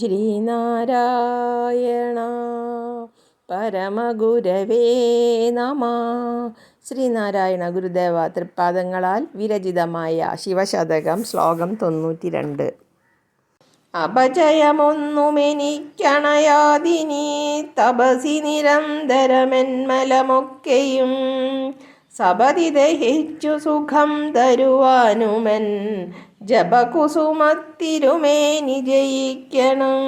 ശ്രീനാരായണ പരമഗുരവേ നമഃ. ശ്രീനാരായണ ഗുരുദേവ തൃപ്പാദങ്ങളാൽ വിരചിതമായ ശിവശതകം ശ്ലോകം 92. അപജയമൊന്നുമെനിക്കണയാതിനി തപസി നിരന്തരമെന്മലമൊക്കെയും സപതി ദഹിച്ചു സുഖം തരുവാനുമൻ ജപകുസുമത്തിരുമേനി ജയിക്കണം.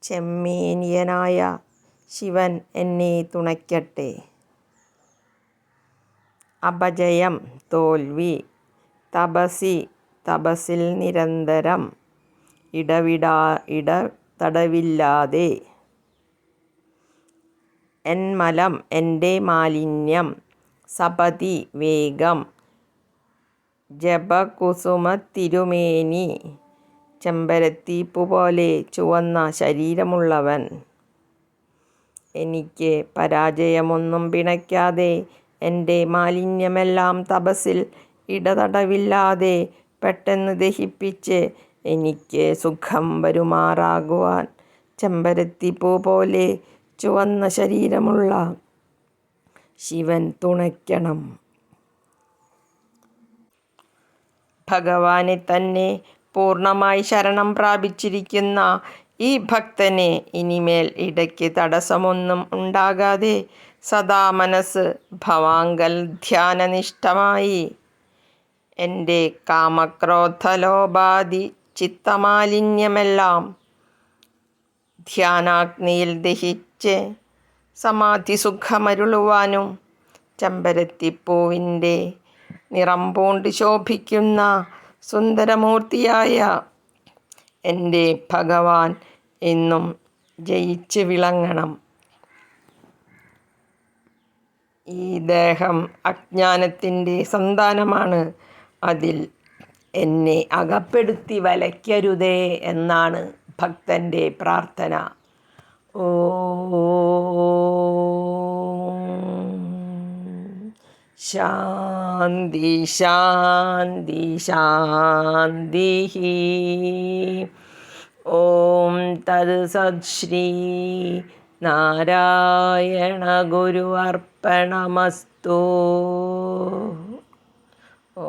ചെമ്മേനിയനായ ശിവൻ എന്നെ തുണയ്ക്കട്ടെ. അപജയം തോൽവി, തപസ്സിൽ നിരന്തരം, ഇടതടവില്ലാതെ, എന്മലം എൻ്റെ മാലിന്യം, സപതി വേഗം, ജപകുസുമത്തിരുമേനി ചെമ്പരത്തിപ്പൂ പോലെ ചുവന്ന ശരീരമുള്ളവൻ, എനിക്ക് പരാജയമൊന്നും പിണയ്ക്കാതെ എൻ്റെ മാലിന്യമെല്ലാം തപസ്സിൽ ഇടതടവില്ലാതെ പെട്ടെന്ന് ദഹിപ്പിച്ച് എനിക്ക് സുഖം വരുമാറാകുവാൻ ചെമ്പരത്തിപ്പൂ പോലെ ചുവന്ന ശരീരമുള്ള ശിവൻ തുണയ്ക്കണം. ഭഗവാനെ തന്നെ പൂർണ്ണമായി ശരണം പ്രാപിച്ചിരിക്കുന്ന ഈ ഭക്തനെ ഇനിമേൽ ഇടയ്ക്ക് തടസ്സമൊന്നും ഉണ്ടാകാതെ സദാ മനസ്സ് ഭവാങ്കൽ ധ്യാനനിഷ്ഠമായി എൻ്റെ കാമക്രോധലോഭാദി ചിത്തമാലിന്യമെല്ലാം ധ്യാനാഗ്നിയിൽ ദഹിച്ച് സമാധി സുഖമരുളുവാനും ചെമ്പരത്തിപ്പൂവിൻ്റെ നിറം പൂണ്ട് ശോഭിക്കുന്ന സുന്ദരമൂർത്തിയായ എൻ്റെ ഭഗവാൻ എന്നും ജയിച്ച് വിളങ്ങണം. ഈ ദേഹം അജ്ഞാനത്തിൻ്റെ സന്താനമാണ്. അതിൽ എന്നെ അകപ്പെടുത്തി വലയ്ക്കരുതേ എന്നാണ് ഭക്തൻ്റെ പ്രാർത്ഥന. ശാന്തി ശാന്തി ശാന്തി. ഓം തത്സത് ശ്രീ നാരായണ ഗുരു അർപ്പണമസ്തു. ഓ